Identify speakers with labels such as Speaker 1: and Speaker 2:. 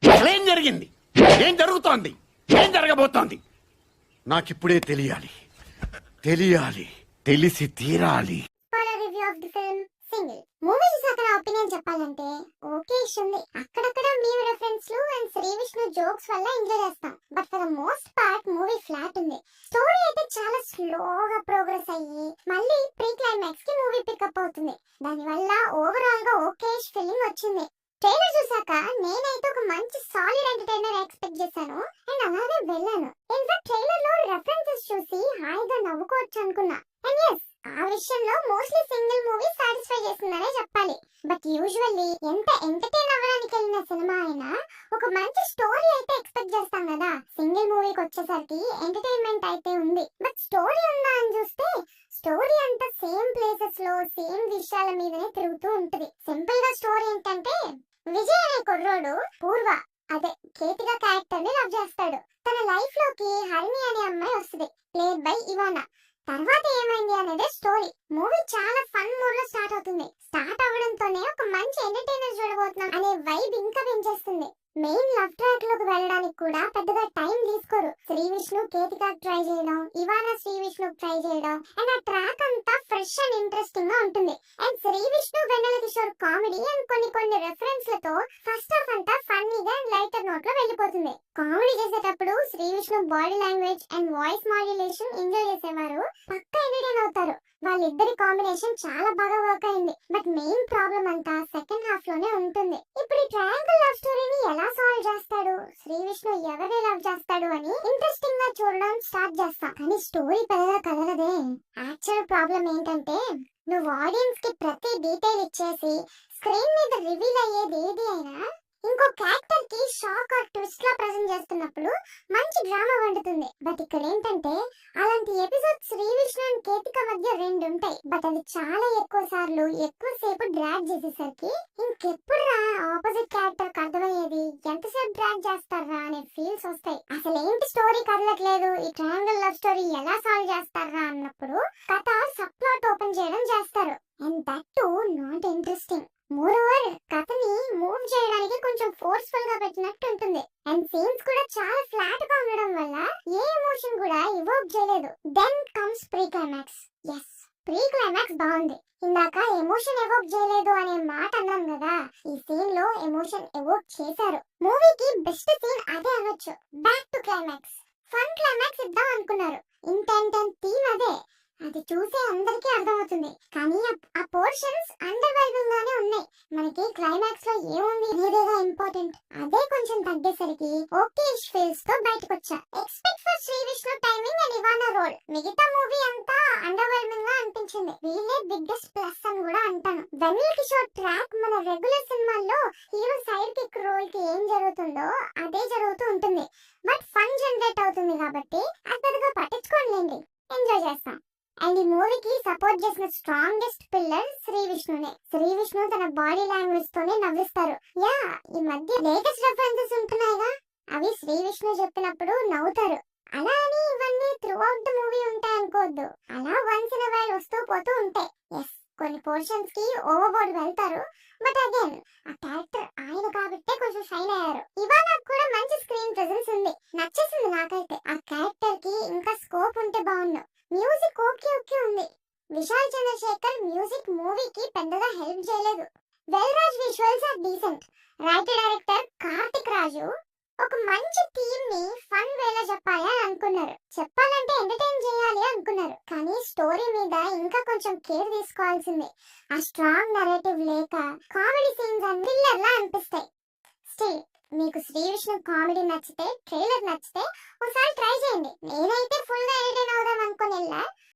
Speaker 1: అసలేం జరిగింది? ఏం జరుగుతోంది? ఏం జరగబోతోంది? నాకిప్పుడే తెలియాలి. తెలిసి తీరాలి.
Speaker 2: Review of the film single movie చూసాక నా ఒపీనియన్ చెప్పాలంటే ఓకే ఉంది. అక్కడక్కడ మీమ్ రెఫరెన్స్ లు అండ్ శ్రీ విష్ణు జోక్స్ వల్ల ఎంజాయ్ చేస్తాం. But for the most part movie flat ఉంది. స్టోరీ అయితే చాలా స్లోగా ప్రోగ్రెస్ అయ్యి మళ్ళీ ప్రీ క్లైమాక్స్ కి మూవీ పికప్ అవుతుంది. దాని వల్ల ఓవరాల్ గా ఓకే ఫీలింగ్ వచ్చింది. ట్రైలర్ చూసాక నేనైతే ఒక మంచి సాలిడ్ ఎంటర్టైనర్ ఎక్స్పెక్ట్ చేశాను అండ్ అలాగే వెళ్ళాను. ఇన్ఫాక్ట్ ట్రైలర్ లో రెఫరెన్సెస్ చూసి హాయిగా నవ్వుకోవచ్చు అనుకున్నా. అండ్ ఎస్, ఆ విషయంలో మోస్ట్లీ సింగిల్ మూవీ సాటిస్ఫై చేసిందనే చెప్పాలి. బట్ యూజువల్లీ ఎంత ఎంటర్టైన్ అవ్వడానికి వెళ్ళిన సినిమా అయినా ఒక మంచి స్టోరీ అయితే ఎక్స్పెక్ట్ చేస్తాం కదా. సింగిల్ మూవీకి వచ్చేసరికి ఎంటర్టైన్మెంట్ అయితే ఉంది, బట్ స్టోరీ ఉందా అని చూస్తే స్టోరీ అంతా సేమ్ ప్లేసెస్ లో సేమ్ విషయాల మీదనే తిరుగుతూ ఉంటది. సింపుల్ గా స్టోరీ ఏంటంటే, విజయ్ అనే కుర్రోడు పూర్వ అదే కేతిగా క్యారెక్టర్ ని లవ్ చేస్తాడు. తన లైఫ్ లోకి హరిణి అనే అమ్మాయి వస్తుంది, ప్లేడ్ బై ఇవానా. తర్వాత ఏమైంది అనేది స్టోరీ. మూవీ చాలా ఫన్ మూడ్ లో స్టార్ట్ అవుతుంది. స్టార్ట్ అవ్వడంతోనే ఒక మంచి ఎంటర్టైనర్ చూడబోతున్నాం అనే వైబ్ ఇంకా పెంచేస్తుంది. మెయిన్ లవ్ ట్రాక్ లోకి వెళ్ళడానికి కూడా పెద్దగా టైం తీసుకోరు. శ్రీ విష్ణు కేతికా ట్రై చేయడం, ఇవానా శ్రీ విష్ణు ట్రై చేయడం, అండ్ ఆ ట్రాక్ అంతా ఫ్రెష్ అండ్ ఇంట్రెస్టింగ్ గా ఉంటుంది. And Sri Vishnu Vennela Kishore comedy and కొన్ని రెఫరెన్స్ లతో ఫస్ట్ హాఫ్ అంతా ఫన్నీగా అండ్ లైటర్ నోట్ లో వెళ్ళిపోతుంది. కామెడీ చేసేటప్పుడు Sri Vishnu body language and voice modulation enjoy చేసేవారు పక్కా ఎంటర్టైన్ అవుతారు. వాళ్ళిద్దరి కాంబినేషన్ చాలా బాగా వర్క్ అయింది. బట్ మెయిన్ ప్రాబ్లం అంతా సెకండ్ హాఫ్ లోనే ఉంటుంది. ఇప్పుడు ఈ ట్రయాంగిల్ లవ్ స్టోరీని ఎలా సాల్వ్ చేస్తాడు, శ్రీ విష్ణు ఎవరిని లవ్ చేస్తాడు అని ఇంట్రెస్టింగ్ గా చూడడం స్టార్ట్ చేస్తాం. కానీ స్టోరీ పెద్దగా కదలదే. యాక్చువల్ ప్రాబ్లం ఏంటంటే, నువ్వు ఆడియన్స్ కి ప్రతి డీటెయిల్ ఇచ్చేసి స్క్రీన్ మీద రివీల్ అయ్యేది ఏది అయినా ఇంకో క్యారెక్టర్ కి షాక్ ఆర్ ట్విస్ట్ లా ప్రెజెంట్ చేస్తున్నప్పుడు మంచి డ్రామా వండుతుంది. బట్ ఇక్కడ ఏంటంటే, అలాంటి ఎపిసోడ్ శ్రీ విష్ణు అండ్ కేతిక మధ్య 2 ఉంటాయి. బట్ అది చాలా ఎక్కువ సార్లు ఎక్కువసేపు డ్రాగ్ చేసేసరికి ఇంకెప్పుడు ఆపోజిట్ క్యారెక్టర్ కి అర్థమయ్యేది, ఎంతసేపు డ్రాగ్ చేస్తారా అనే ఫీల్స్ వస్తాయి. అసలు ఏంటి స్టోరీ కదలట్లేదు, ఈ ట్రయాంగిల్ లవ్ స్టోరీ ఎలా సాల్వ్ చేస్తారా అన్నప్పుడు కథ సబ్ ప్లాట్ ఓపెన్ చేయడం చేస్తారు. And that to not interesting. Moreover కథని మూవ్ చేయడానికి కొంచెం ఫోర్స్ఫుల్ గా పెట్టినట్టు ఉంటుంది. అండ్ సీన్స్ కూడా చాలా ఫ్లాట్ గా ఉండడం వల్ల ఏ ఎమోషన్ కూడా ఇవోక్ చేయలేదు. Then comes pre climax. Yes, pre climax బాగుంది. ఇందాక ఎమోషన్ ఎవోక్ చేయలేదు అనే మాట అన్నాం కదా, ఈ సీన్ లో ఎమోషన్ ఎవోక్ చేశారు. మూవీకి బెస్ట్ సీన్ అదే అనొచ్చు. Back to climax. Fun climax ఇద్దాం అనుకున్నారు. ఇంటెంట్ అండ్ థీమ్ అదే. అది చూసే అందరికీ అర్థమవుతుంది. కానీ ఆ పోర్షన్స్ అండర్ వెల్మింగ్ గానే ఉన్నాయి. మనకి క్లైమాక్స్ లో ఏముంది అనేదేగా ఇంపార్టెంట్. అదే కొంచెం తగ్గేసరికి ఓకే ఫీల్స్ తో బయటకు వచ్చా. Except for Sree Vishnu timing and Ivana role. మిగతా మూవీ అంతా అండర్ వెల్మింగ్ గా అనిపించింది. వీళ్ళే బిగ్గెస్ట్ ప్లస్ అని కూడా అంటాను. వెన్నెల కిషోర్ ట్రాక్ మన రెగ్యులర్ సినిమాల్లో హీరో సైడ్ కిక్ రోల్ కి ఏం జరుగుతుందో అదే జరుగుతూ ఉంటుంది. బట్ ఫన్ జనరేట్ అవుతుంది కాబట్టి అది పెద్దగా పట్టించుకోండి, ఎంజాయ్ చేస్తాం. అండ్ ఈ మూవీకి సపోర్ట్ చేసిన స్ట్రాంగెస్ట్ పిల్లర్ శ్రీ విష్ణునే. శ్రీ విష్ణు తన బాడీ లాంగ్వేజ్ తోనే నవ్విస్తారు. యా, ఈ మధ్య లేటెస్ట్ రెఫరెన్సెస్ ఉంటున్నాయిగా, అవి శ్రీ విష్ణు చెప్పినప్పుడు నవ్వుతారు. అలా అని ఇవన్నీ త్రూ అవుట్ ద మూవీ ఉంటాయి అనుకోవద్దు. అలా వన్స్ ఇన్ వైల్ వస్తూ పోతూ ఉంటాయి. ఎస్, కొన్ని పోర్షన్స్ కి ఓవర్ బోర్డ్ వెళ్తారు. బట్ అగైన్ ఆ క్యారెక్టర్ ఆయన కాబట్టే కొంచెం షైన్ అయ్యారు. ఇవాళ కూడా మంచి స్క్రీన్ ప్రెజెన్స్ ఉంది, నచ్చేసింది నాకైతే. ఆ క్యారెక్టర్ కి ఇంకా స్కోప్ ఉంటే బాగుండు. మ్యూజిక్ ఓకే ఉంది. విశాల్ చంద్రశేఖర్ మ్యూజిక్ మూవీకి పెద్దగా హెల్ప్ చేయలేదు. Velraj visuals are decent. Writer director Karthik Raju ఒక మంచి థీమ్ ని ఫన్ వేలో చెప్పాలి అని అనుకున్నారు. చెప్పాలంటే ఎంటర్టైన్ చేయాలి అనుకున్నారు. కానీ స్టోరీ మీద ఇంకా కొంచెం కేర్ తీసుకోవాల్సింది. ఆ స్ట్రాంగ్ నరేటివ్ లేక కామెడీ సీన్స్ అండ్ థ్రిల్లర్ లా అనిపిస్తాయి. స్టిల్ మీకు శ్రీ విష్ణు కామెడీ నచ్చితే, ట్రైలర్ నచ్చితే ఒకసారి ట్రై చేయండి. నేనైతే ఫుల్ గా ఎంటర్టైన్ అవుదాం అనుకుని వెళ్ళా.